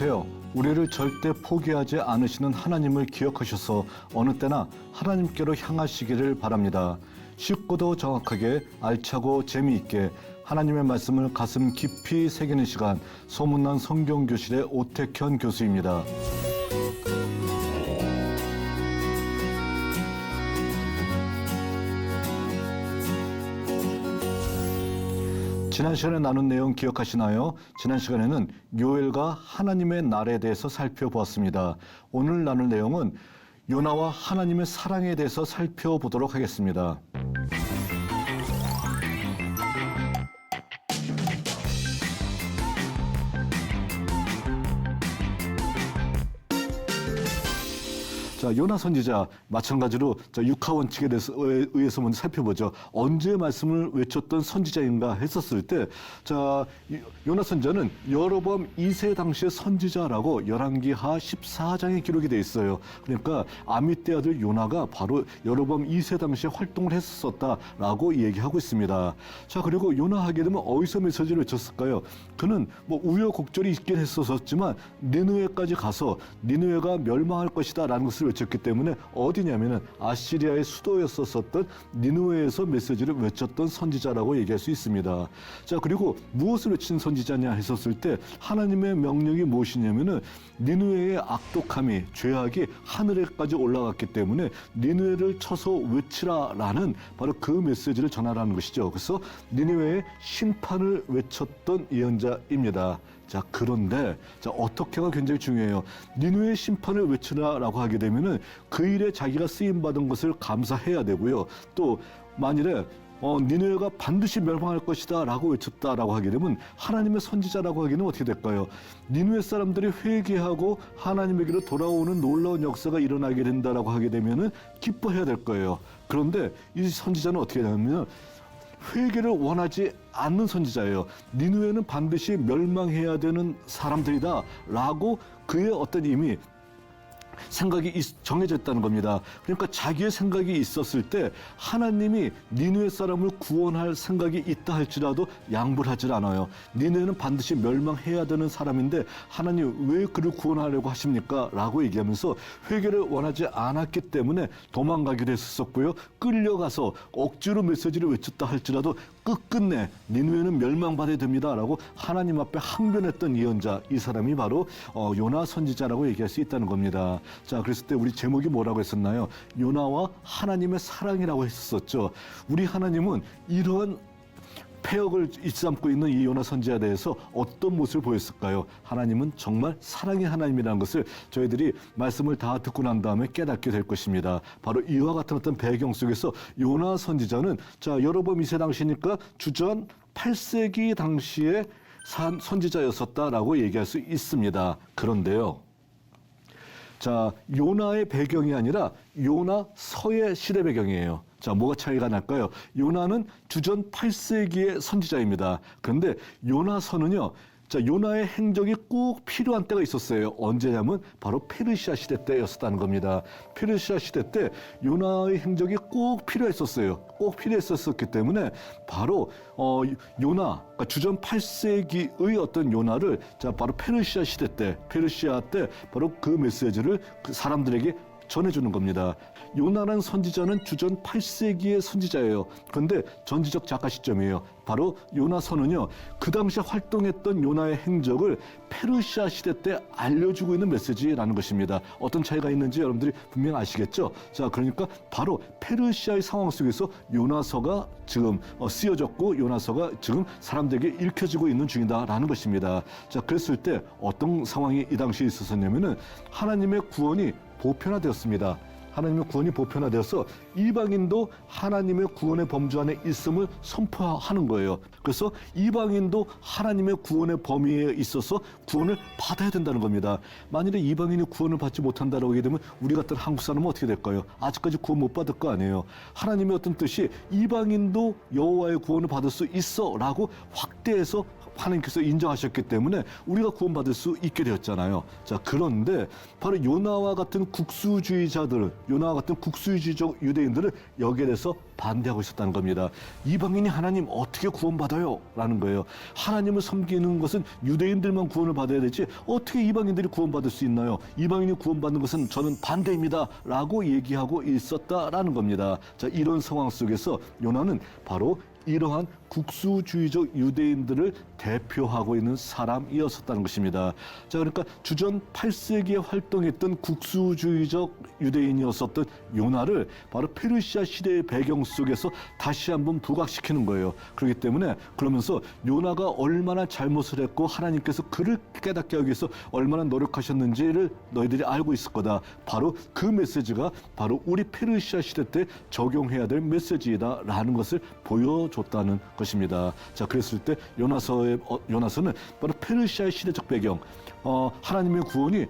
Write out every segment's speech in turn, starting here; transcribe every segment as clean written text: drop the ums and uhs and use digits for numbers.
안녕하세요. 우리를 절대 포기하지 않으시는 하나님을 기억하셔서 어느 때나 하나님께로 향하시기를 바랍니다. 쉽고도 정확하게 알차고 재미있게 하나님의 말씀을 가슴 깊이 새기는 시간, 소문난 성경교실의 오택현 교수입니다. 지난 시간에 나눈 내용 기억하시나요? 지난 시간에는 요엘과 하나님의 날에 대해서 살펴보았습니다. 오늘 나눌 내용은 요나와 하나님의 사랑에 대해서 살펴보도록 하겠습니다. 자, 요나 선지자 마찬가지로 육하 원칙에 의해서 먼저 살펴보죠. 언제 말씀을 외쳤던 선지자인가 했었을 때, 요나 선지자는 여로보암 2세 당시의 선지자라고 열왕기하 14장에 기록이 돼 있어요. 그러니까 아미떼 아들 요나가 바로 여로보암 2세 당시에 활동을 했었다라고 얘기하고 있습니다. 자, 그리고 요나 하게 되면 어디서 메시지를 외쳤을까요? 그는 뭐 우여곡절이 있긴 했었지만 니느웨까지 가서 니느웨가 멸망할 것이다라는 것을 외쳤기 때문에 어디냐면은 아시리아의 수도였었던 니느웨에서 메시지를 외쳤던 선지자라고 얘기할 수 있습니다. 자, 그리고 무엇을 외친 선지자냐 했었을 때 하나님의 명령이 무엇이냐면은 니느웨의 악독함이, 죄악이 하늘에까지 올라갔기 때문에 니느웨를 쳐서 외치라라는 바로 그 메시지를 전하라는 것이죠. 그래서 니느웨의 심판을 외쳤던 예언자입니다. 자, 그런데 어떻게가 굉장히 중요해요. 니느웨의 심판을 외치라라고 하게 되면은 그 일에 자기가 쓰임 받은 것을 감사해야 되고요. 또 만일에 니느웨가 반드시 멸망할 것이다 라고 외쳤다라고 하게 되면 하나님의 선지자라고 하기는 어떻게 될까요? 니느웨 사람들이 회개하고 하나님에게로 돌아오는 놀라운 역사가 일어나게 된다라고 하게 되면은 기뻐해야 될 거예요. 그런데 이 선지자는 어떻게 되냐면 회개를 원하지 않는 선지자예요. 니느웨는 반드시 멸망해야 되는 사람들이다 라고 그의 어떤 이미 생각이 정해져 있다는 겁니다. 그러니까 자기의 생각이 있었을 때 하나님이 니느웨 사람을 구원할 생각이 있다 할지라도 양보를 하질 않아요. 니느웨는 반드시 멸망해야 되는 사람인데 하나님 왜 그를 구원하려고 하십니까? 라고 얘기하면서 회개를 원하지 않았기 때문에 도망가기도 했었고요. 끌려가서 억지로 메시지를 외쳤다 할지라도 끝끝내 니느웨는 멸망받아야 됩니다 라고 하나님 앞에 항변했던 예언자, 이 사람이 바로 요나 선지자라고 얘기할 수 있다는 겁니다. 자, 그랬을 때 우리 제목이 뭐라고 했었나요? 요나와 하나님의 사랑이라고 했었죠. 우리 하나님은 이러한 폐역을 일삼고 있는 이 요나 선지자에 대해서 어떤 모습을 보였을까요? 하나님은 정말 사랑의 하나님이라는 것을 저희들이 말씀을 다 듣고 난 다음에 깨닫게 될 것입니다. 바로 이와 같은 어떤 배경 속에서 요나 선지자는 여로보암 2세 당시니까 주전 8세기 당시에 산 선지자였었다라고 얘기할 수 있습니다. 그런데요. 자, 요나의 배경이 아니라 요나서의 시대 배경이에요. 자, 뭐가 차이가 날까요? 요나는 주전 8세기의 선지자입니다. 그런데 요나서는요, 요나의 행적이 꼭 필요한 때가 있었어요. 언제냐면 바로 페르시아 시대 때였었다는 겁니다. 페르시아 시대 때 요나의 행적이 꼭 필요했었어요. 꼭 필요했었기 때문에 바로 요나, 그러니까 주전 8세기의 어떤 요나를 바로 페르시아 시대 때, 페르시아 때 바로 그 메시지를 그 사람들에게 전해주는 겁니다. 요나라는 선지자는 주전 8세기의 선지자예요. 그런데 전지적 작가 시점이에요. 바로 요나서는요, 그 당시에 활동했던 요나의 행적을 페르시아 시대 때 알려주고 있는 메시지라는 것입니다. 어떤 차이가 있는지 여러분들이 분명 아시겠죠? 자, 그러니까 바로 페르시아의 상황 속에서 요나서가 지금 쓰여졌고 요나서가 지금 사람들에게 읽혀지고 있는 중이다라는 것입니다. 자, 그랬을 때 어떤 상황이 이 당시에 있었냐면은 하나님의 구원이 보편화되었습니다. 하나님의 구원이 보편화되어서 이방인도 하나님의 구원의 범주 안에 있음을 선포하는 거예요. 그래서 이방인도 하나님의 구원의 범위에 있어서 구원을 받아야 된다는 겁니다. 만일에 이방인이 구원을 받지 못한다고 하게 되면 우리 같은 한국 사람은 어떻게 될까요? 아직까지 구원 못 받을 거 아니에요. 하나님의 어떤 뜻이 이방인도 여호와의 구원을 받을 수 있어 라고 확대해서 하나님께서 인정하셨기 때문에 우리가 구원받을 수 있게 되었잖아요. 자, 그런데 바로 요나와 같은 국수주의자들, 요나와 같은 국수주의적 유대인들은 여기에 대해서 반대하고 있었다는 겁니다. 이방인이 하나님 어떻게 구원받아요? 라는 거예요. 하나님을 섬기는 것은 유대인들만 구원을 받아야 되지 어떻게 이방인들이 구원받을 수 있나요? 이방인이 구원받는 것은 저는 반대입니다. 라고 얘기하고 있었다라는 겁니다. 자, 이런 상황 속에서 요나는 바로 이러한 국수주의적 유대인들을 대표하고 있는 사람이었었다는 것입니다. 자, 그러니까 주전 8세기에 활동했던 국수주의적 유대인이었었던 요나를 바로 페르시아 시대의 배경 속에서 다시 한번 부각시키는 거예요. 그렇기 때문에 그러면서 요나가 얼마나 잘못을 했고 하나님께서 그를 깨닫게 하기 위해서 얼마나 노력하셨는지를 너희들이 알고 있을 거다. 바로 그 메시지가 바로 우리 페르시아 시대 때 적용해야 될 메시지다라는 것을 보여줬다는 것입니다. 자, 그랬을 때 요나서는 바로 페르시아의 시대적 배경, 하나님의 구원이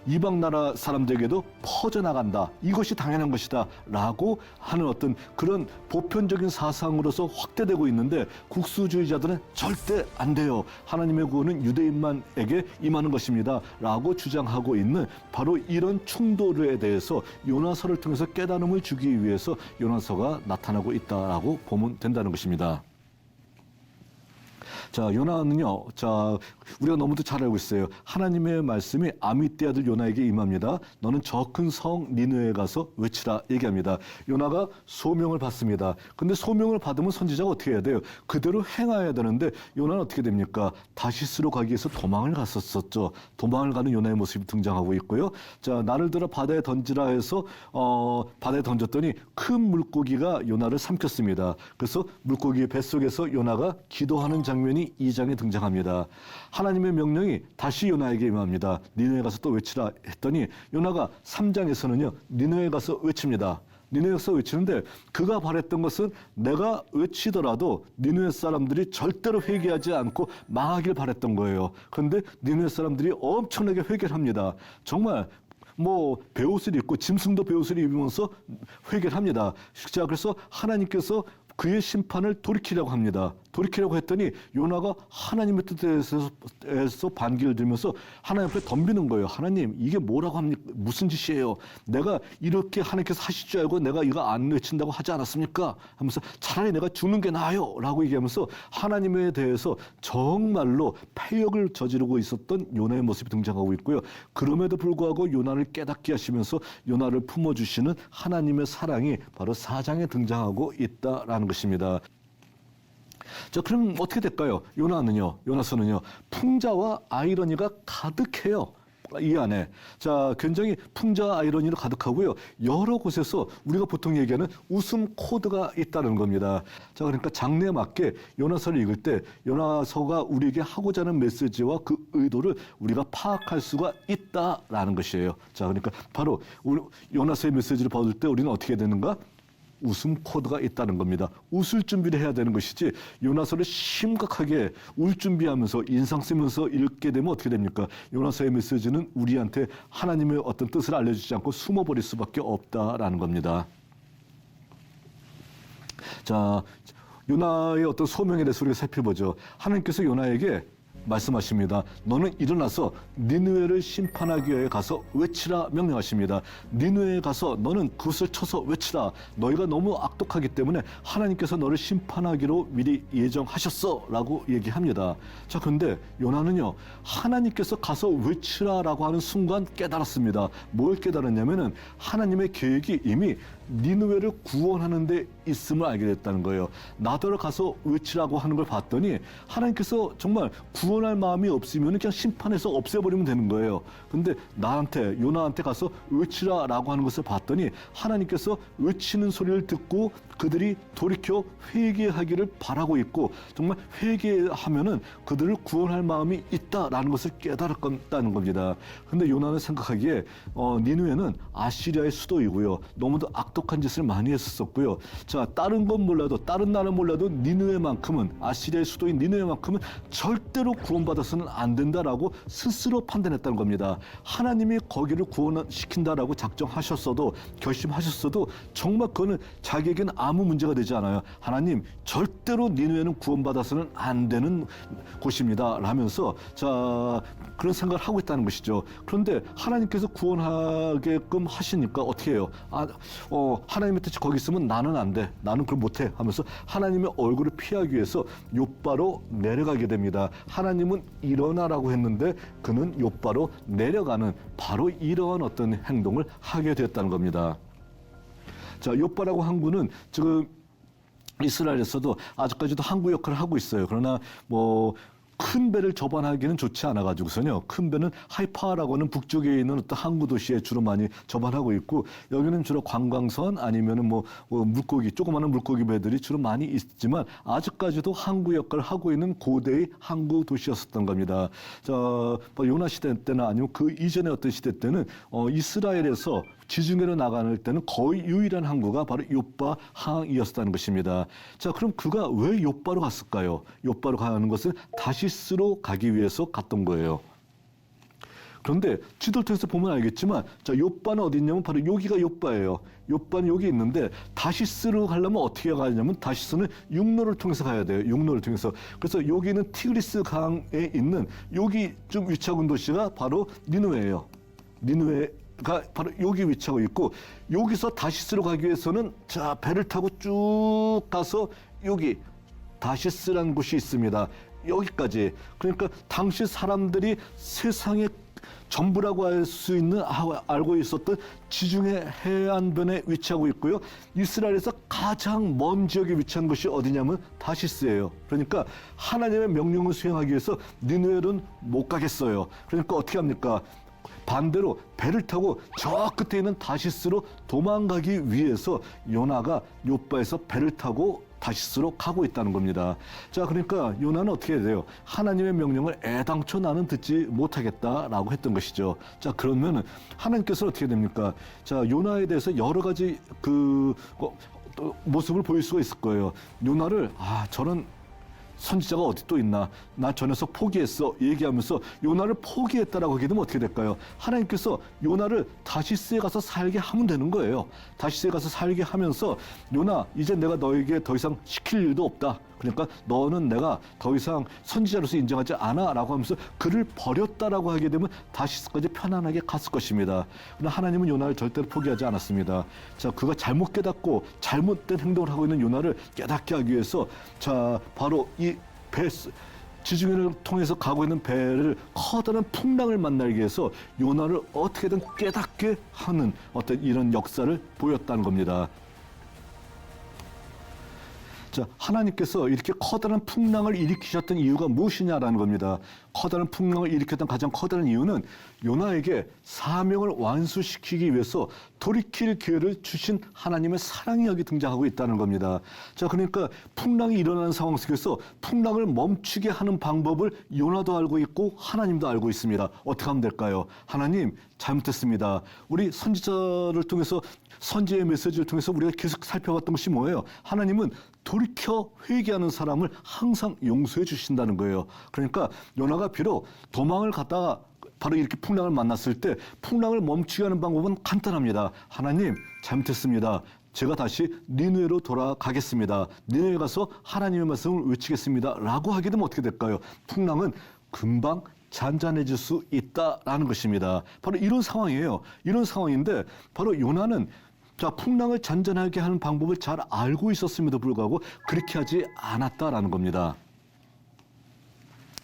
이방 나라 사람들에게도 퍼져나간다. 이것이 당연한 것이다. 라고 하는 어떤 그런 보편적인 사상으로서 확대되고 있는데 국수주의자들은 절대 안 돼요. 하나님의 구원은 유대인만에게 임하는 것입니다. 라고 주장하고 있는 바로 이런 충돌에 대해서 요나서를 통해서 깨달음을 주기 위해서 요나서가 나타나고 있다라고 보면 된다는 것입니다. 자, 요나는요, 자, 우리가 너무도 잘 알고 있어요. 하나님의 말씀이 아미떼 아들 요나에게 임합니다. 너는 저 큰 성 니느웨에 가서 외치라 얘기합니다. 요나가 소명을 받습니다. 근데 소명을 받으면 선지자가 어떻게 해야 돼요? 그대로 행해야 되는데 요나는 어떻게 됩니까? 다시스로 가기 위해서 도망을 갔었죠. 도망을 가는 요나의 모습이 등장하고 있고요. 자, 나를 들어 바다에 던지라 해서 바다에 던졌더니 큰 물고기가 요나를 삼켰습니다. 그래서 물고기 뱃속에서 요나가 기도하는 장면이 2장에 등장합니다. 하나님의 명령이 다시 요나에게 임합니다. 니느웨에 가서 또 외치라 했더니 요나가 3장에서는요. 니느웨에 가서 외칩니다. 니느웨에 가서 외치는데 그가 바랬던 것은 내가 외치더라도 니느웨 사람들이 절대로 회개하지 않고 망하길 바랬던 거예요. 그런데 니느웨 사람들이 엄청나게 회개를 합니다. 정말 베옷을 입고 짐승도 베옷을 입으면서 회개를 합니다. 자, 그래서 하나님께서 그의 심판을 돌이키려고 합니다. 돌이키려고 했더니 요나가 하나님의 뜻에서 반기를 들면서 하나님 앞에 덤비는 거예요. 하나님, 이게 뭐라고 합니까? 무슨 짓이에요? 내가 이렇게 하나님께서 하실 줄 알고 내가 이거 안 외친다고 하지 않았습니까? 하면서 차라리 내가 죽는 게 나아요. 라고 얘기하면서 하나님에 대해서 정말로 패역을 저지르고 있었던 요나의 모습이 등장하고 있고요. 그럼에도 불구하고 요나를 깨닫게 하시면서 요나를 품어주시는 하나님의 사랑이 바로 4장에 등장하고 있다라는 것입니다. 자, 그럼 어떻게 될까요? 요나서는요, 풍자와 아이러니가 가득해요. 이 안에. 자, 굉장히 풍자와 아이러니로 가득하고요. 여러 곳에서 우리가 보통 얘기하는 웃음 코드가 있다는 겁니다. 자, 그러니까 장르에 맞게 요나서를 읽을 때 요나서가 우리에게 하고자 하는 메시지와 그 의도를 우리가 파악할 수가 있다라는 것이에요. 자, 그러니까 바로 요나서의 메시지를 받을 때 우리는 어떻게 되는가? 웃음 코드가 있다는 겁니다. 웃을 준비를 해야 되는 것이지 요나서를 심각하게 울 준비하면서 인상 쓰면서 읽게 되면 어떻게 됩니까? 요나서의 메시지는 우리한테 하나님의 어떤 뜻을 알려주지 않고 숨어버릴 수밖에 없다라는 겁니다. 자, 요나의 어떤 소명에 대해서 우리가 살펴보죠. 하나님께서 요나에게 말씀하십니다. 너는 일어나서 니느웨를 심판하기 위해 가서 외치라 명령하십니다. 니느웨에 가서 너는 그것을 쳐서 외치라. 너희가 너무 악독하기 때문에 하나님께서 너를 심판하기로 미리 예정하셨어 라고 얘기합니다. 자, 그런데 요나는요, 하나님께서 가서 외치라라고 하는 순간 깨달았습니다. 뭘 깨달았냐면은 하나님의 계획이 이미 니느웨를 구원하는 데 있음을 알게 됐다는 거예요. 나더러 가서 외치라고 하는 걸 봤더니 하나님께서 정말 구원할 마음이 없으면 그냥 심판해서 없애버리면 되는 거예요. 근데 요나한테 가서 외치라라고 하는 것을 봤더니 하나님께서 외치는 소리를 듣고 그들이 돌이켜 회개하기를 바라고 있고 정말 회개하면은 그들을 구원할 마음이 있다라는 것을 깨달았다는 겁니다. 근데 요나는 생각하기에 니느웨는 아시리아의 수도이고요. 너무도 악독한 짓을 많이 했었고요. 자, 다른 건 몰라도 다른 나라는 몰라도 니느웨만큼은 아시리아의 수도인 니느웨만큼은 절대로 구원받아서는 안 된다라고 스스로 판단했다는 겁니다. 하나님이 거기를 구원시킨다라고 작정하셨어도 결심하셨어도 정말 그거는 자기에게는 아무 문제가 되지 않아요. 하나님 절대로 니느웨는 구원받아서는 안 되는 곳입니다. 라면서 자 그런 생각을 하고 있다는 것이죠. 그런데 하나님께서 구원하게끔 하시니까 어떻게 해요? 하나님의 뜻이 거기 있으면 나는 안 돼. 나는 그걸 못해 하면서 하나님의 얼굴을 피하기 위해서 욥바로 내려가게 됩니다. 하나님은 일어나라고 했는데 그는 욥바로 내려가는 바로 이러한 어떤 행동을 하게 되었다는 겁니다. 자, 욥바라고 항구는 지금 이스라엘에서도 아직까지도 항구 역할을 하고 있어요. 그러나 큰 배를 접안하기는 좋지 않아가지고서요. 큰 배는 하이파라고 하는 북쪽에 있는 어떤 항구 도시에 주로 많이 접안하고 있고 여기는 주로 관광선 아니면은 물고기 조그마한 물고기 배들이 주로 많이 있지만 아직까지도 항구 역할을 하고 있는 고대의 항구 도시였었던 겁니다. 자, 요나 시대 때나 아니면 그 이전의 어떤 시대 때는 이스라엘에서 지중해로 나가는 때는 거의 유일한 항구가 바로 욥바 항이었다는 것입니다. 자, 그럼 그가 왜 욥바로 갔을까요? 욥바로 가는 것은 다시스로 가기 위해서 갔던 거예요. 그런데 지도를 통해서 보면 알겠지만 자, 욥바는 어디 있냐면 바로 여기가 욥바예요. 욥바는 여기 있는데 다시스로 가려면 어떻게 가냐면 다시스는 육로를 통해서 가야 돼요. 육로를 통해서. 그래서 여기는 티그리스 강에 있는 여기 좀 위치하고 있는 도시가 바로 니느웨예요. 니느웨가 바로 여기 위치하고 있고 여기서 다시스로 가기 위해서는 자 배를 타고 쭉 가서 여기 다시스라는 곳이 있습니다. 여기까지. 그러니까 당시 사람들이 세상의 전부라고 할 수 있는 알고 있었던 지중해 해안변에 위치하고 있고요. 이스라엘에서 가장 먼 지역에 위치한 곳이 어디냐면 다시스예요. 그러니까 하나님의 명령을 수행하기 위해서 니느웨는 못 가겠어요. 그러니까 어떻게 합니까? 반대로 배를 타고 저 끝에 있는 다시스로 도망가기 위해서 요나가 욥바에서 배를 타고 다시스로 가고 있다는 겁니다. 자, 그러니까 요나는 어떻게 해야 돼요? 하나님의 명령을 애당초 나는 듣지 못하겠다라고 했던 것이죠. 자, 그러면 하나님께서 어떻게 됩니까? 자, 요나에 대해서 여러 가지 모습을 보일 수가 있을 거예요. 요나를 저는 선지자가 어디 또 있나? 나 저 녀석 포기했어. 얘기하면서 요나를 포기했다라고 하게 되면 어떻게 될까요? 하나님께서 요나를 다시스에 가서 살게 하면 되는 거예요. 다시스에 가서 살게 하면서 요나 이제 내가 너에게 더 이상 시킬 일도 없다. 그러니까 너는 내가 더 이상 선지자로서 인정하지 않아 라고 하면서 그를 버렸다라고 하게 되면 다시스까지 편안하게 갔을 것입니다. 그러나 하나님은 요나를 절대로 포기하지 않았습니다. 자, 그가 잘못 깨닫고 잘못된 행동을 하고 있는 요나를 깨닫게 하기 위해서 자, 바로 이 지중해를 통해서 가고 있는 배를 커다란 풍랑을 만나기 위해서 요나를 어떻게든 깨닫게 하는 어떤 이런 역사를 보였다는 겁니다. 자, 하나님께서 이렇게 커다란 풍랑을 일으키셨던 이유가 무엇이냐라는 겁니다. 커다란 풍랑을 일으켰던 가장 커다란 이유는 요나에게 사명을 완수시키기 위해서 돌이킬 기회를 주신 하나님의 사랑이 여기 등장하고 있다는 겁니다. 자, 그러니까 풍랑이 일어나는 상황 속에서 풍랑을 멈추게 하는 방법을 요나도 알고 있고 하나님도 알고 있습니다. 어떻게 하면 될까요? 하나님, 잘못했습니다. 우리 선지자를 통해서 선지의 메시지를 통해서 우리가 계속 살펴봤던 것이 뭐예요? 하나님은 돌이켜 회개하는 사람을 항상 용서해 주신다는 거예요. 그러니까 요나가 비록 도망을 갔다가 바로 이렇게 풍랑을 만났을 때 풍랑을 멈추게 하는 방법은 간단합니다. 하나님, 잘못했습니다. 제가 다시 니느웨로 돌아가겠습니다. 니느웨에 가서 하나님의 말씀을 외치겠습니다. 라고 하게 되면 어떻게 될까요? 풍랑은 금방 잔잔해질 수 있다라는 것입니다. 바로 이런 상황이에요. 이런 상황인데 바로 요나는 자, 풍랑을 잔잔하게 하는 방법을 잘 알고 있었음에도 불구하고 그렇게 하지 않았다라는 겁니다.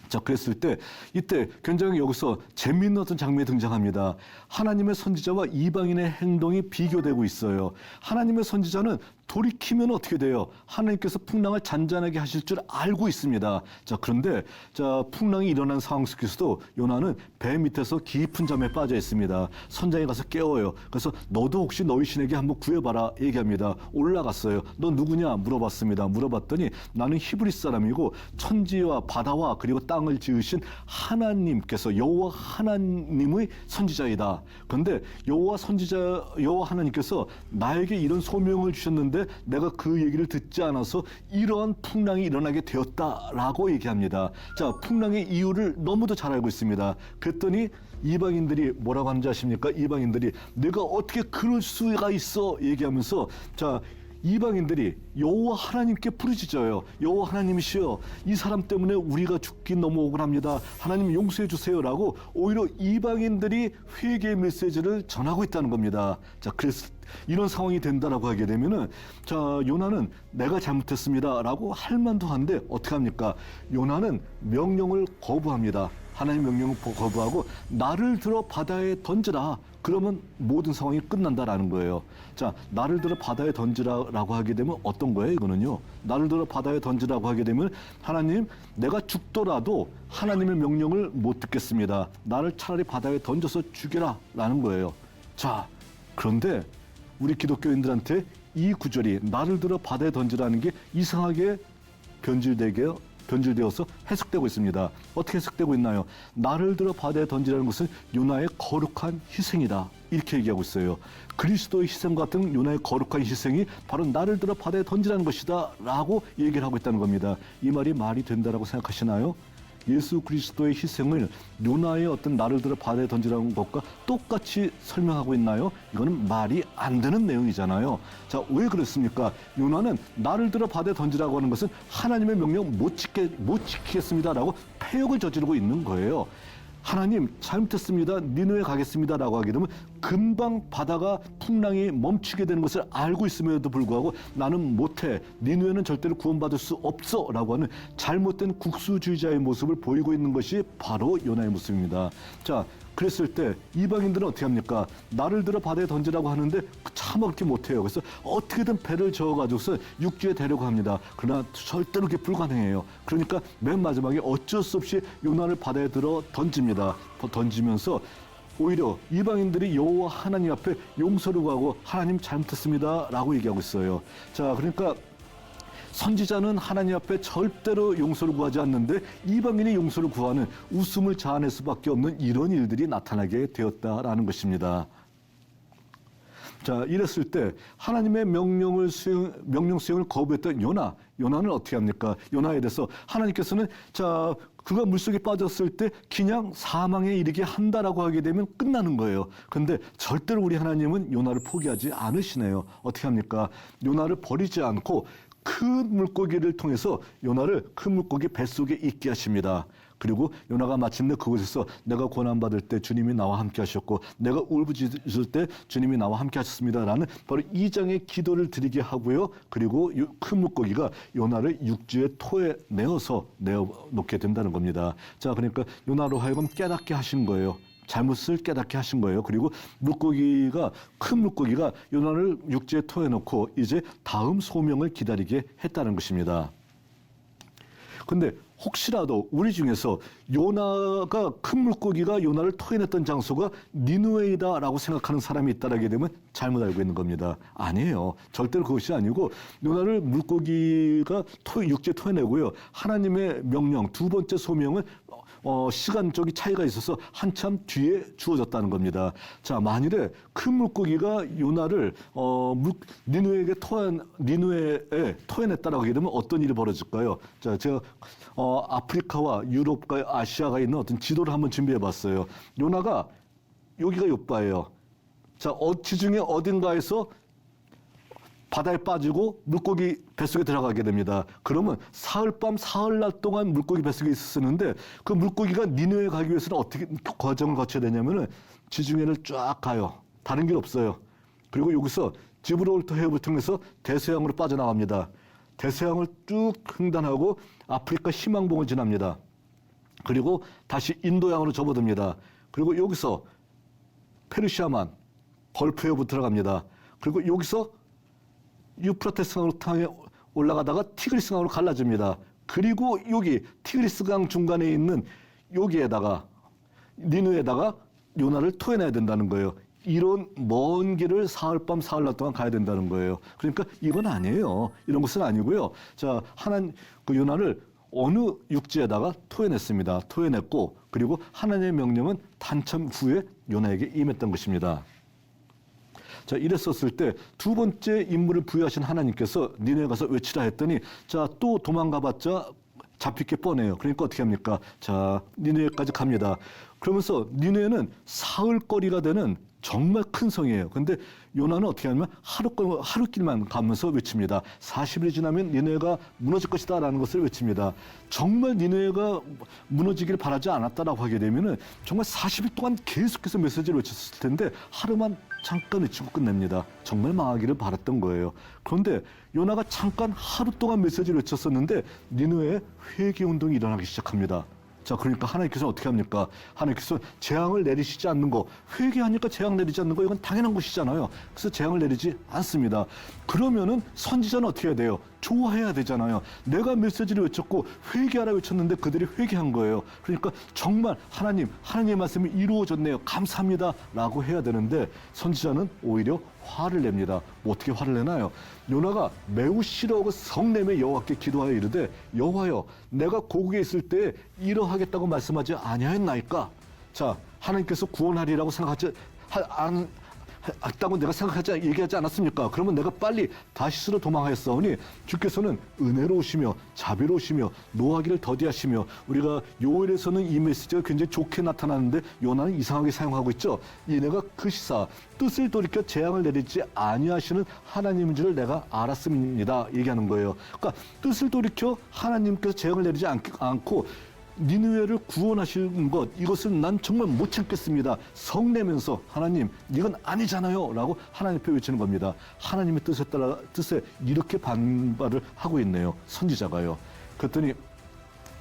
자, 그랬을 때 이때 굉장히 여기서 재미있는 어떤 장면이 등장합니다. 하나님의 선지자와 이방인의 행동이 비교되고 있어요. 하나님의 선지자는 돌이키면 어떻게 돼요? 하나님께서 풍랑을 잔잔하게 하실 줄 알고 있습니다. 자, 그런데 자, 풍랑이 일어난 상황 속에서도 요나는 배 밑에서 깊은 잠에 빠져 있습니다. 선장이 가서 깨워요. 그래서 너도 혹시 너희 신에게 한번 구해봐라 얘기합니다. 올라갔어요. 너 누구냐 물어봤습니다. 물어봤더니 나는 히브리 사람이고 천지와 바다와 그리고 땅을 지으신 하나님께서 여호와 하나님의 선지자이다. 그런데 여호와 하나님께서 나에게 이런 소명을 주셨는데 그런데 내가 그 얘기를 듣지 않아서 이러한 풍랑이 일어나게 되었다라고 얘기합니다. 자, 풍랑의 이유를 너무도 잘 알고 있습니다. 그랬더니 이방인들이 뭐라고 하는지 아십니까? 이방인들이 내가 어떻게 그럴 수가 있어 얘기하면서 자, 이방인들이 여호와 하나님께 부르짖어요. 여호와 하나님이시여, 이 사람 때문에 우리가 죽긴 너무 억울합니다. 하나님 용서해 주세요라고 오히려 이방인들이 회개의 메시지를 전하고 있다는 겁니다. 자, 그래서 이런 상황이 된다라고 하게 되면은 자, 요나는 내가 잘못했습니다라고 할 만도 한데 어떻게 합니까? 요나는 명령을 거부합니다. 하나님 명령을 거부하고 나를 들어 바다에 던지라. 그러면 모든 상황이 끝난다라는 거예요. 자, 나를 들어 바다에 던지라라고 하게 되면 어떤 거예요? 이거는요. 나를 들어 바다에 던지라고 하게 되면 하나님, 내가 죽더라도 하나님의 명령을 못 듣겠습니다. 나를 차라리 바다에 던져서 죽여라라는 거예요. 자, 그런데 우리 기독교인들한테 이 구절이 나를 들어 바다에 던지라는 게 이상하게 변질되어서 해석되고 있습니다. 어떻게 해석되고 있나요? 나를 들어 바다에 던지라는 것은 요나의 거룩한 희생이다. 이렇게 얘기하고 있어요. 그리스도의 희생 같은 요나의 거룩한 희생이 바로 나를 들어 바다에 던지라는 것이다 라고 얘기를 하고 있다는 겁니다. 이 말이 된다라고 생각하시나요? 예수 그리스도의 희생을 요나의 어떤 나를 들어 바다에 던지라는 것과 똑같이 설명하고 있나요? 이거는 말이 안 되는 내용이잖아요. 자, 왜 그렇습니까? 요나는 나를 들어 바다에 던지라고 하는 것은 하나님의 명령 못 지키겠습니다라고 패역을 저지르고 있는 거예요. 하나님 잘못했습니다. 니느웨 가겠습니다라고 하게 되면 금방 바다가 풍랑이 멈추게 되는 것을 알고 있음에도 불구하고 나는 못해. 니느웨는 절대로 구원받을 수 없어라고 하는 잘못된 국수주의자의 모습을 보이고 있는 것이 바로 요나의 모습입니다. 자, 그랬을 때 이방인들은 어떻게 합니까? 나를 들어 바다에 던지라고 하는데 참 그렇게 못해요. 그래서 어떻게든 배를 저어가지고서 육지에 대려고 합니다. 그러나 절대로 그게 불가능해요. 그러니까 맨 마지막에 어쩔 수 없이 요나를 바다에 들어 던집니다. 던지면서 오히려 이방인들이 여호와 하나님 앞에 용서를 구하고 하나님 잘못했습니다라고 얘기하고 있어요. 자, 그러니까 선지자는 하나님 앞에 절대로 용서를 구하지 않는데 이방인이 용서를 구하는 웃음을 자아낼 수밖에 없는 이런 일들이 나타나게 되었다라는 것입니다. 자, 이랬을 때 하나님의 명령 수행을 거부했던 요나는 어떻게 합니까? 요나에 대해서 하나님께서는 자, 그가 물속에 빠졌을 때 그냥 사망에 이르게 한다라고 하게 되면 끝나는 거예요. 그런데 절대로 우리 하나님은 요나를 포기하지 않으시네요. 어떻게 합니까? 요나를 버리지 않고 큰 물고기를 통해서 요나를 큰 물고기 뱃속에 있게 하십니다. 그리고 요나가 마침내 그곳에서 내가 고난받을 때 주님이 나와 함께 하셨고 내가 울부짖을 때 주님이 나와 함께 하셨습니다라는 바로 이 장의 기도를 드리게 하고요. 그리고 큰 물고기가 요나를 육지의 토에 내어놓게 된다는 겁니다. 자, 그러니까 요나로 하여금 깨닫게 하신 거예요. 잘못을 깨닫게 하신 거예요. 그리고 큰 물고기가 요나를 육지에 토해 놓고 이제 다음 소명을 기다리게 했다는 것입니다. 근데 혹시라도 우리 중에서 큰 물고기가 요나를 토해냈던 장소가 니느웨이다라고 생각하는 사람이 있다라게 되면 잘못 알고 있는 겁니다. 아니에요. 절대로 그것이 아니고 요나를 물고기가 육지에 토해내고요. 하나님의 명령, 두 번째 소명은 시간적인 차이가 있어서 한참 뒤에 주어졌다는 겁니다. 자, 만일에 큰 물고기가 요나를 니느웨에 토해냈다라고 하게 되면 어떤 일이 벌어질까요? 자, 제가 아프리카와 유럽과 아시아가 있는 어떤 지도를 한번 준비해봤어요. 요나가 여기가 요바예요. 자, 지중해 어딘가에서 바다에 빠지고 물고기 뱃속에 들어가게 됩니다. 그러면 사흘날 동안 물고기 뱃속에 있었는데 그 물고기가 니느웨에 가기 위해서는 어떻게 과정을 거쳐야 되냐면은 지중해를 쫙 가요. 다른 길 없어요. 그리고 여기서 지브롤터 해협을 통해서 대서양으로 빠져나갑니다. 대서양을 쭉 횡단하고 아프리카 희망봉을 지납니다. 그리고 다시 인도양으로 접어듭니다. 그리고 여기서 페르시아만 걸프 해협으로 들어갑니다. 그리고 여기서 유프라테스강으로 통해 올라가다가 티그리스강으로 갈라집니다. 그리고 여기 티그리스강 중간에 있는 여기에다가 니느웨에다가 요나를 토해내야 된다는 거예요. 이런 먼 길을 사흘밤 사흘날 동안 가야 된다는 거예요. 그러니까 이건 아니에요. 이런 것은 아니고요. 자, 그 요나를 어느 육지에다가 토해냈습니다. 토해냈고 그리고 하나님의 명령은 한참 후에 요나에게 임했던 것입니다. 자, 이랬었을 때 두 번째 임무를 부여하신 하나님께서 니네에 가서 외치라 했더니 자, 또 도망가봤자 잡힐 게 뻔해요. 그러니까 어떻게 합니까? 자, 니네까지 갑니다. 그러면서 니네는 사흘거리가 되는 정말 큰 성이에요. 근데 요나는 어떻게 하냐면 하루길만 가면서 외칩니다. 40일이 지나면 니네가 무너질 것이다 라는 것을 외칩니다. 정말 니네가 무너지길 바라지 않았다라고 하게 되면은 정말 40일 동안 계속해서 메시지를 외쳤을 텐데 하루만 잠깐 외치고 끝냅니다. 정말 망하기를 바랐던 거예요. 그런데 요나가 잠깐 하루 동안 메시지를 외쳤었는데 니느웨에 회개 운동이 일어나기 시작합니다. 자, 그러니까 하나님께서 어떻게 합니까? 하나님께서 재앙을 내리시지 않는 거, 회개하니까 재앙 내리지 않는 거, 이건 당연한 것이잖아요. 그래서 재앙을 내리지 않습니다. 그러면은 선지자는 어떻게 해야 돼요? 좋아해야 되잖아요. 내가 메시지를 외쳤고 회개하라 외쳤는데 그들이 회개한 거예요. 그러니까 정말 하나님의 말씀이 이루어졌네요. 감사합니다. 라고 해야 되는데 선지자는 오히려 화를 냅니다. 뭐 어떻게 화를 내나요? 요나가 매우 싫어하고 성내며 여호와께 기도하여 이르되 여호와여 내가 고국에 있을 때 이러하겠다고 말씀하지 아니하였나이까? 자, 하나님께서 구원하리라고 생각하지 했다고 내가 얘기하지 않았습니까? 그러면 내가 빨리 다시스로 도망하였사오니 주께서는 은혜로우시며 자비로우시며 노하기를 더디하시며 우리가 요엘에서는 이 메시지가 굉장히 좋게 나타나는데 요나는 이상하게 사용하고 있죠. 이내가 그 시사 뜻을 돌이켜 재앙을 내리지 아니하시는 하나님인 줄을 내가 알았음입니다. 얘기하는 거예요. 그러니까 뜻을 돌이켜 하나님께서 재앙을 내리지 않고 니느웨를 구원하시는 것, 이것을 난 정말 못 참겠습니다. 성내면서 하나님 이건 아니잖아요 라고 하나님 앞에 외치는 겁니다. 하나님의 뜻에 이렇게 반발을 하고 있네요. 선지자가요. 그랬더니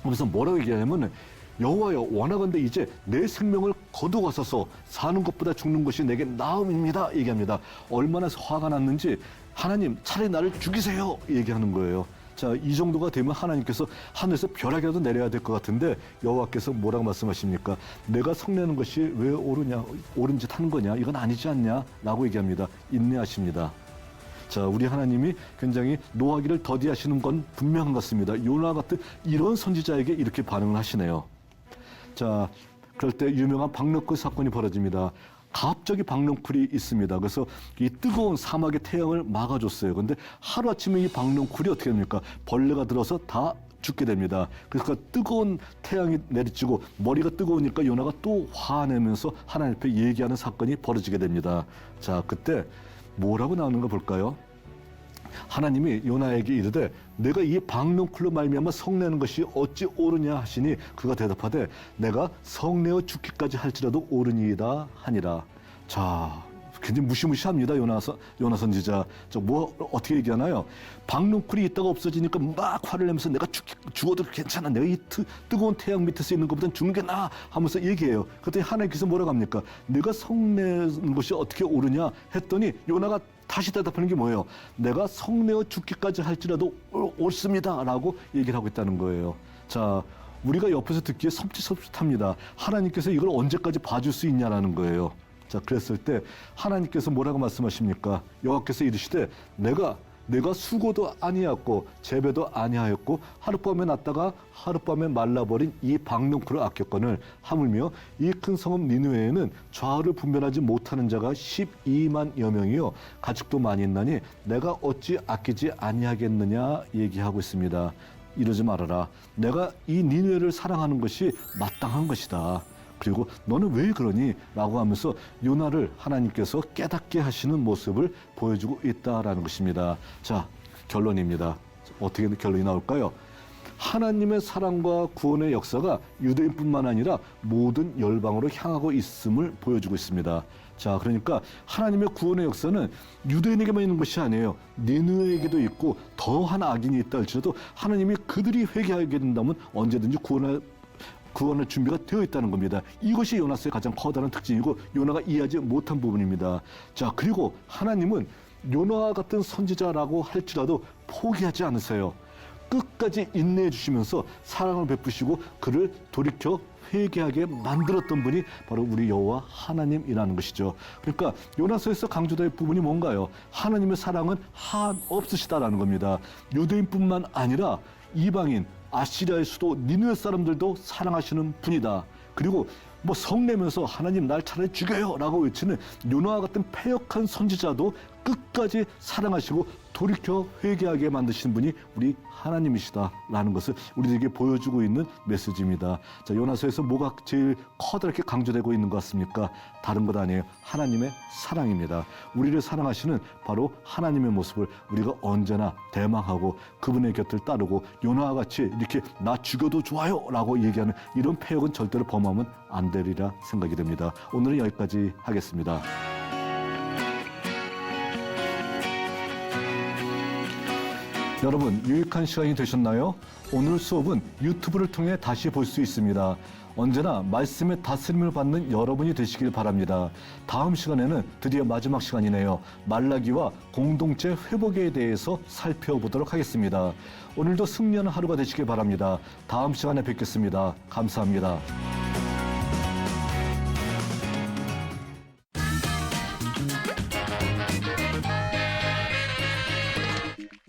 거기서 뭐라고 얘기하냐면 여호와여 원하건대 이제 내 생명을 거두어서서 사는 것보다 죽는 것이 내게 나음입니다 얘기합니다. 얼마나 화가 났는지 하나님 차라리 나를 죽이세요 얘기하는 거예요. 자, 이 정도가 되면 하나님께서 하늘에서 벼락이라도 내려야 될 것 같은데 여호와께서 뭐라고 말씀하십니까? 내가 성내는 것이 왜 옳은 짓 하는 거냐? 이건 아니지 않냐? 라고 얘기합니다. 인내하십니다. 자, 우리 하나님이 굉장히 노하기를 더디하시는 건 분명한 것 같습니다. 요나 같은 이런 선지자에게 이렇게 반응을 하시네요. 자, 그럴 때 유명한 박너쿨 사건이 벌어집니다. 갑자기 박넝쿨이 있습니다. 그래서 이 뜨거운 사막의 태양을 막아줬어요. 그런데 하루아침에 이 박넝쿨이 어떻게 됩니까? 벌레가 들어서 다 죽게 됩니다. 그래서 뜨거운 태양이 내리치고 머리가 뜨거우니까 요나가 또 화내면서 하나님 앞에 얘기하는 사건이 벌어지게 됩니다. 자, 그때 뭐라고 나오는가 볼까요? 하나님이 요나에게 이르되 내가 이 박넝쿨로 말미암아 성내는 것이 어찌 옳으냐 하시니 그가 대답하되 내가 성내어 죽기까지 할지라도 옳으니이다 하니라. 자, 굉장히 무시무시합니다. 요나 선지자. 뭐 어떻게 얘기하나요? 박넝쿨이 있다가 없어지니까 막 화를 내면서 내가 죽어도 괜찮아. 내가 이 뜨거운 태양 밑에서 있는 것보다는 죽는 게 나아 하면서 얘기해요. 그랬더니 하나님께서 뭐라고 합니까? 내가 성내는 것이 어떻게 옳으냐 했더니 요나가 다시 대답하는 게 뭐예요? 내가 성내어 죽기까지 할지라도 옳습니다 라고 얘기를 하고 있다는 거예요. 자, 우리가 옆에서 듣기에 섬찟섬찟합니다. 하나님께서 이걸 언제까지 봐줄 수 있냐라는 거예요. 자, 그랬을 때 하나님께서 뭐라고 말씀하십니까? 여호와께서 이르시되 내가 수고도 아니하였고 재배도 아니하였고 하룻밤에 났다가 하룻밤에 말라버린 이 박넝쿨을 아꼈거늘 하물며 이 큰 성읍 니느웨에는 좌우를 분별하지 못하는 자가 12만여 명이요 가축도 많이 있나니 내가 어찌 아끼지 아니하겠느냐 얘기하고 있습니다. 이러지 말아라. 내가 이 니느웨를 사랑하는 것이 마땅한 것이다. 그리고 너는 왜 그러니? 라고 하면서 요나를 하나님께서 깨닫게 하시는 모습을 보여주고 있다라는 것입니다. 자, 결론입니다. 어떻게 결론이 나올까요? 하나님의 사랑과 구원의 역사가 유대인뿐만 아니라 모든 열방으로 향하고 있음을 보여주고 있습니다. 자, 그러니까 하나님의 구원의 역사는 유대인에게만 있는 것이 아니에요. 니느웨에게도 있고 더한 악인이 있다 할지라도 하나님이 그들이 회개하게 된다면 언제든지 구원의 준비가 되어 있다는 겁니다. 이것이 요나스의 가장 커다란 특징이고 요나가 이해하지 못한 부분입니다. 자, 그리고 하나님은 요나 같은 선지자라고 할지라도 포기하지 않으세요. 끝까지 인내해 주시면서 사랑을 베푸시고 그를 돌이켜 회개하게 만들었던 분이 바로 우리 여호와 하나님이라는 것이죠. 그러니까 요나서에서 강조될 부분이 뭔가요? 하나님의 사랑은 한없으시다라는 겁니다. 유대인뿐만 아니라 이방인 아시리아의 수도 니느웨 사람들도 사랑하시는 분이다. 그리고 뭐 성내면서 하나님 날 차라리 죽여요 라고 외치는 요나와 같은 패역한 선지자도 끝까지 사랑하시고 돌이켜 회개하게 만드신 분이 우리 하나님이시다라는 것을 우리들에게 보여주고 있는 메시지입니다. 자, 요나서에서 뭐가 제일 커다랗게 강조되고 있는 것 같습니까? 다른 것 아니에요. 하나님의 사랑입니다. 우리를 사랑하시는 바로 하나님의 모습을 우리가 언제나 대망하고 그분의 곁을 따르고 요나와 같이 이렇게 나 죽여도 좋아요 라고 얘기하는 이런 패역은 절대로 범하면 안 되리라 생각이 됩니다. 오늘은 여기까지 하겠습니다. 여러분, 유익한 시간이 되셨나요? 오늘 수업은 유튜브를 통해 다시 볼 수 있습니다. 언제나 말씀의 다스림을 받는 여러분이 되시길 바랍니다. 다음 시간에는 드디어 마지막 시간이네요. 말라기와 공동체 회복에 대해서 살펴보도록 하겠습니다. 오늘도 승리하는 하루가 되시길 바랍니다. 다음 시간에 뵙겠습니다. 감사합니다.